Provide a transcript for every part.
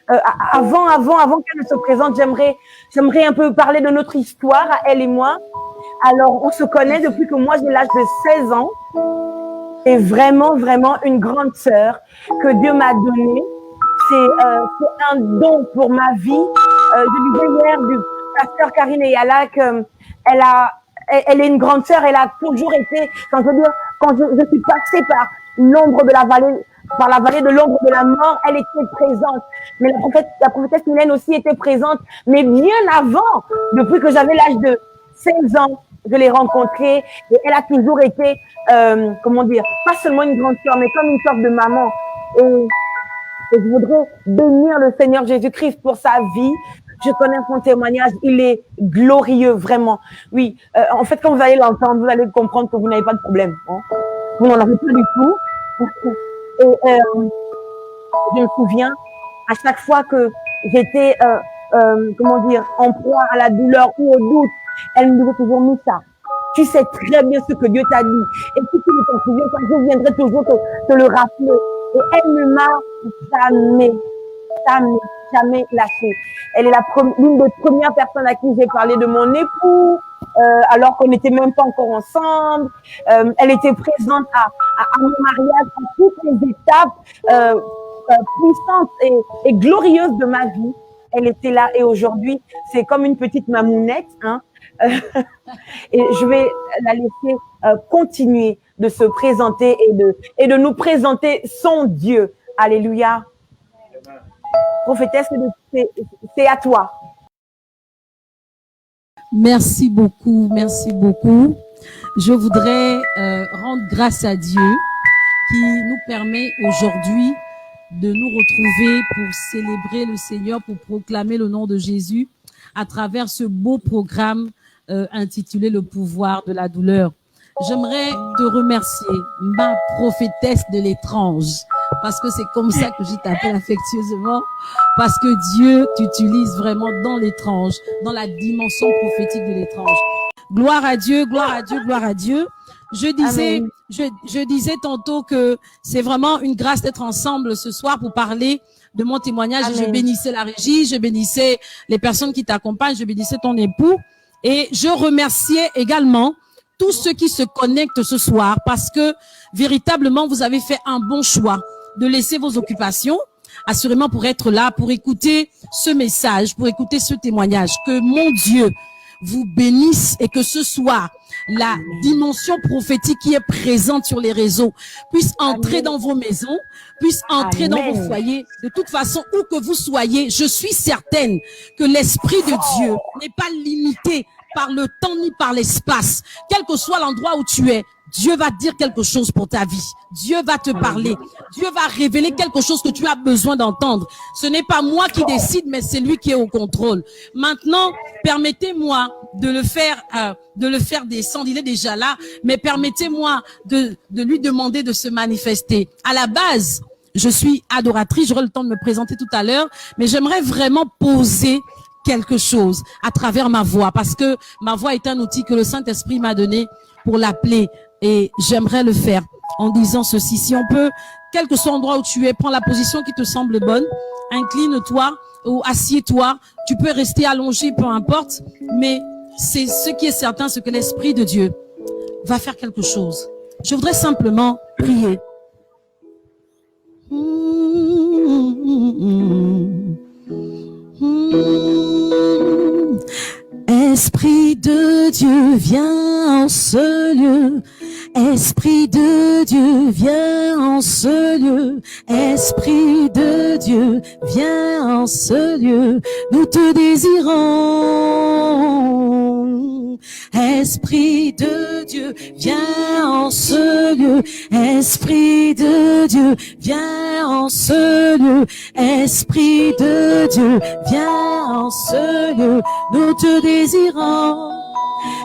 avant qu'elle ne se présente, j'aimerais un peu parler de notre histoire, à elle et moi. Alors, on se connaît depuis que moi j'ai l'âge de 16 ans. C'est vraiment, vraiment une grande sœur que Dieu m'a donnée. C'est un don pour ma vie. Je disais hier du pasteur Karine Eyala elle est une grande sœur. Elle a toujours été, quand je suis passée par la vallée de l'ombre de la mort, elle était présente. Mais la prophétesse Mylène aussi était présente. Mais bien avant, depuis que j'avais l'âge de 16 ans, je l'ai rencontrée et elle a toujours été, pas seulement une grande sœur, mais comme une sorte de maman. Et je voudrais bénir le Seigneur Jésus-Christ pour sa vie. Je connais son témoignage, il est glorieux, vraiment. Oui, en fait, quand vous allez l'entendre, vous allez comprendre que vous n'avez pas de problème. Hein. Vous n'en avez pas du tout. Et je me souviens, à chaque fois que j'étais, en proie à la douleur ou au doute, elle me disait toujours, Moussa, tu sais très bien ce que Dieu t'a dit. Et si tu ne t'en souviens pas, je viendrai toujours te le rappeler. Et elle ne m'a jamais lâché. Elle est l'une des premières personnes à qui j'ai parlé de mon époux, alors qu'on n'était même pas encore ensemble. Elle était présente à mon mariage, à toutes les étapes puissantes et glorieuses de ma vie. Elle était là et aujourd'hui, c'est comme une petite mamounette. Hein. Et je vais la laisser continuer de se présenter et de nous présenter son Dieu. Alléluia. Prophétesse, c'est à toi. Merci beaucoup, merci beaucoup. Je voudrais rendre grâce à Dieu qui nous permet aujourd'hui de nous retrouver pour célébrer le Seigneur, pour proclamer le nom de Jésus à travers ce beau programme intitulé Le pouvoir de la douleur. J'aimerais te remercier, ma prophétesse de l'étrange, parce que c'est comme ça que je t'appelle affectueusement, parce que Dieu t'utilise vraiment dans l'étrange, dans la dimension prophétique de l'étrange. Gloire à Dieu, gloire à Dieu, gloire à Dieu. Je disais tantôt que c'est vraiment une grâce d'être ensemble ce soir pour parler de mon témoignage. Amen. Je bénissais la régie, je bénissais les personnes qui t'accompagnent, je bénissais ton époux et je remerciais également tous ceux qui se connectent ce soir parce que véritablement vous avez fait un bon choix de laisser vos occupations assurément pour être là, pour écouter ce message, pour écouter ce témoignage. Que mon Dieu vous bénisse et que ce soir, la dimension prophétique qui est présente sur les réseaux puisse entrer dans vos maisons, puisse entrer dans vos foyers. De toute façon, où que vous soyez, je suis certaine que l'Esprit de Dieu n'est pas limité par le temps ni par l'espace. Quel que soit l'endroit où tu es, Dieu va dire quelque chose pour ta vie. Dieu va te parler. Dieu va révéler quelque chose que tu as besoin d'entendre. Ce n'est pas moi qui décide, mais c'est lui qui est au contrôle. Maintenant, permettez-moi de le faire descendre. Il est déjà là, mais permettez-moi de lui demander de se manifester. À la base, je suis adoratrice. J'aurai le temps de me présenter tout à l'heure, mais j'aimerais vraiment poser quelque chose à travers ma voix, parce que ma voix est un outil que le Saint-Esprit m'a donné pour l'appeler. Et j'aimerais le faire en disant ceci. Si on peut, quel que soit l'endroit où tu es, prends la position qui te semble bonne, incline-toi ou assieds-toi. Tu peux rester allongé, peu importe, mais c'est ce qui est certain, c'est que l'Esprit de Dieu va faire quelque chose. Je voudrais simplement prier. Esprit de Dieu, viens en ce lieu. Esprit de Dieu, viens en ce lieu. Esprit de Dieu, viens en ce lieu. Nous te désirons. Esprit de Dieu, viens en ce lieu. Esprit de Dieu, viens en ce lieu. Esprit de Dieu, viens en ce lieu. Nous te désirons.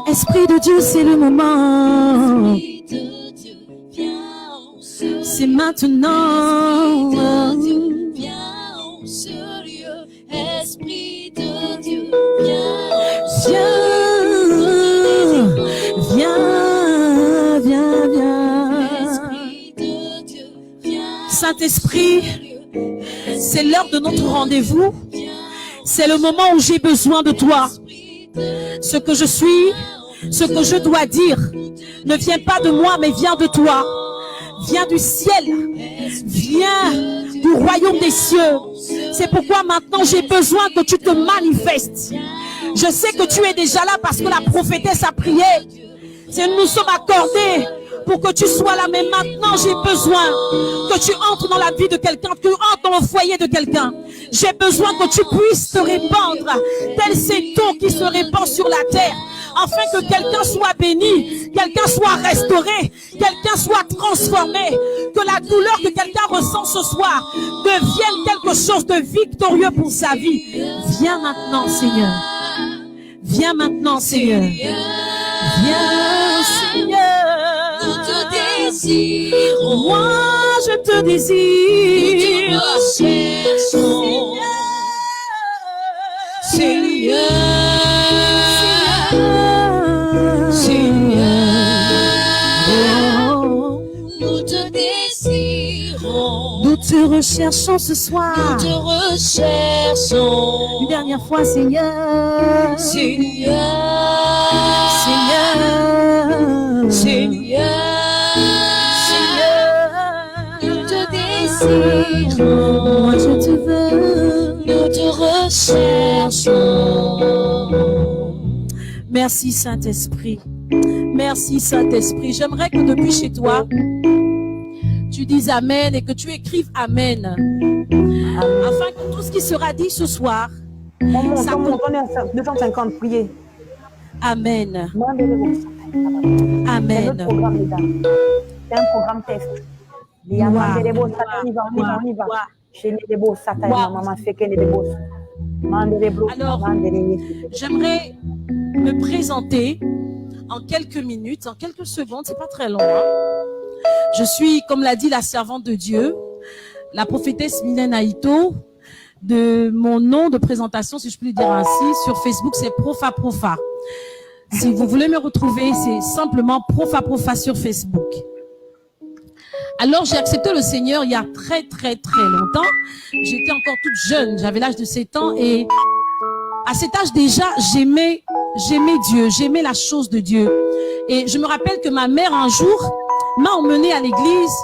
Esprit de Dieu, c'est le moment. Esprit de Dieu, viens en ce lieu. C'est maintenant. Esprit de Dieu, viens en ce lieu. Esprit de Dieu, viens. Viens. Esprit de Dieu, viens. Saint-Esprit, C'est l'heure de notre rendez-vous. C'est le moment où j'ai besoin de toi. Ce que je suis, ce que je dois dire, ne vient pas de moi, mais vient de toi. Vient du ciel. Vient du royaume des cieux. C'est pourquoi maintenant j'ai besoin que tu te manifestes. Je sais que tu es déjà là parce que la prophétesse a prié. Nous sommes accordés pour que tu sois là. Mais maintenant, j'ai besoin que tu entres dans la vie de quelqu'un, que tu entres dans le foyer de quelqu'un. J'ai besoin que tu puisses te répandre, tel cet eau qui se répand sur la terre, afin que quelqu'un soit béni, quelqu'un soit restauré, quelqu'un soit transformé, que la douleur que quelqu'un ressent ce soir devienne quelque chose de victorieux pour sa vie. Viens maintenant, Seigneur. Viens maintenant, Seigneur. Viens, Seigneur. Nous te désirons. Moi, je te désire. Nous te recherchons. Seigneur. Seigneur. Nous te désirons. Nous te recherchons ce soir. Nous te recherchons. Une dernière fois, Seigneur. Seigneur. Seigneur. Seigneur. Nous te désirons. Moi, je te veux. Nous te recherchons. Merci, Saint-Esprit. Merci, Saint-Esprit. J'aimerais que depuis chez toi, tu dises Amen et que tu écrives Amen. Afin que tout ce qui sera dit ce soir, ça On est à 250, priez. Amen. C'est notre Amen. programme, les dames. C'est un programme test. On y va. Chez les beaux satans, maman fait que les beaux. Alors, j'aimerais me présenter en quelques minutes, en quelques secondes, c'est pas très long. Hein. Je suis, comme l'a dit la servante de Dieu, la prophétesse Mylène Aïto. De mon nom de présentation, si je puis le dire ainsi, sur Facebook, c'est Profa Profa. Si vous voulez me retrouver, c'est simplement Profa Profa sur Facebook. Alors, j'ai accepté le Seigneur il y a très longtemps. J'étais encore toute jeune, j'avais l'âge de 7 ans et à cet âge déjà, j'aimais Dieu, j'aimais la chose de Dieu. Et je me rappelle que ma mère, un jour, m'a emmenée à l'église,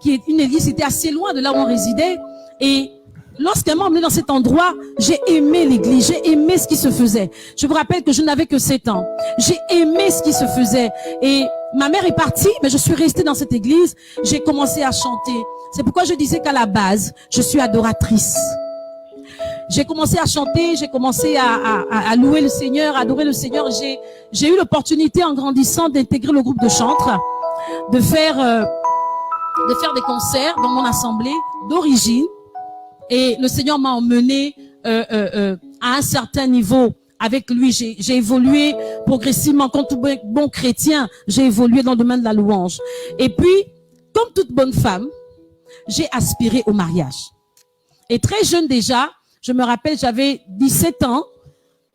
qui est une église, c'était assez loin de là où on résidait. Et lorsqu'elle m'a emmenée dans cet endroit, j'ai aimé l'église, j'ai aimé ce qui se faisait. Je vous rappelle que je n'avais que 7 ans. J'ai aimé ce qui se faisait. Et ma mère est partie, mais je suis restée dans cette église. J'ai commencé à chanter. C'est pourquoi je disais qu'à la base, je suis adoratrice. J'ai commencé à chanter, j'ai commencé à louer le Seigneur, à adorer le Seigneur. J'ai eu l'opportunité en grandissant d'intégrer le groupe de chantres, de faire des concerts dans mon assemblée d'origine. Et le Seigneur m'a emmené à un certain niveau avec lui. J'ai évolué progressivement. Comme tout bon chrétien, j'ai évolué dans le domaine de la louange. Et puis, comme toute bonne femme, j'ai aspiré au mariage. Et très jeune déjà, je me rappelle, j'avais 17 ans,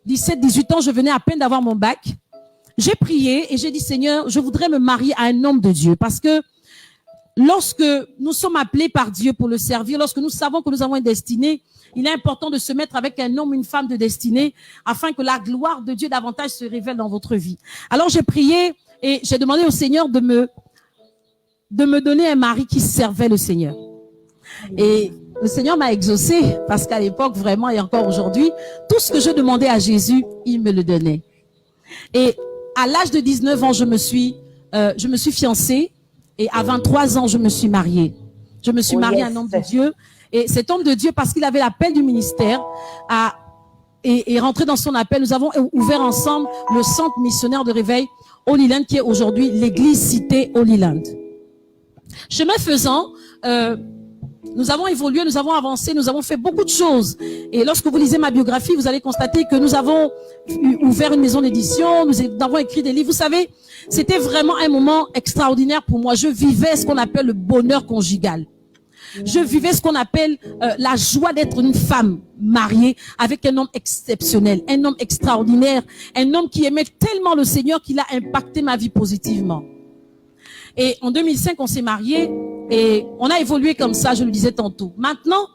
18 ans, je venais à peine d'avoir mon bac. J'ai prié et j'ai dit, Seigneur, je voudrais me marier à un homme de Dieu parce que lorsque nous sommes appelés par Dieu pour le servir, lorsque nous savons que nous avons une destinée, il est important de se mettre avec un homme, une femme de destinée, afin que la gloire de Dieu davantage se révèle dans votre vie. Alors j'ai prié et j'ai demandé au Seigneur de me donner un mari qui servait le Seigneur. Et le Seigneur m'a exaucé parce qu'à l'époque, vraiment et encore aujourd'hui, tout ce que je demandais à Jésus, il me le donnait. Et à l'âge de 19 ans, je me suis fiancée. Et à 23 ans, je me suis mariée. Je me suis mariée à un homme de Dieu. Et cet homme de Dieu, parce qu'il avait l'appel du ministère, est rentré dans son appel. Nous avons ouvert ensemble le centre missionnaire de réveil Holy Land, qui est aujourd'hui l'église cité Holy Land. Chemin faisant, nous avons évolué, nous avons avancé, nous avons fait beaucoup de choses. Et lorsque vous lisez ma biographie, vous allez constater que nous avons ouvert une maison d'édition, nous avons écrit des livres. Vous savez, c'était vraiment un moment extraordinaire pour moi. Je vivais ce qu'on appelle le bonheur conjugal. Je vivais ce qu'on appelle la joie d'être une femme mariée avec un homme exceptionnel, un homme extraordinaire, un homme qui aimait tellement le Seigneur qu'il a impacté ma vie positivement. Et en 2005, on s'est mariés et on a évolué comme ça, je le disais tantôt. Maintenant,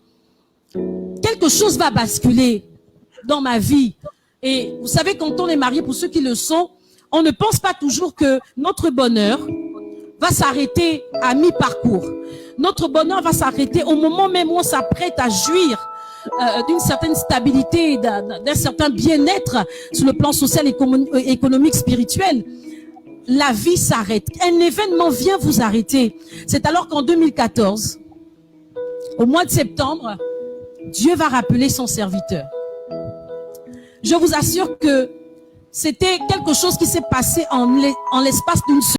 quelque chose va basculer dans ma vie. Et vous savez, quand on est marié, pour ceux qui le sont, on ne pense pas toujours que notre bonheur va s'arrêter à mi-parcours. Notre bonheur va s'arrêter au moment même où on s'apprête à jouir d'une certaine stabilité, d'un certain bien-être sur le plan social, économique, spirituel. La vie s'arrête. Un événement vient vous arrêter. C'est alors qu'en 2014, au mois de septembre, Dieu va rappeler son serviteur. Je vous assure que c'était quelque chose qui s'est passé en l'espace d'une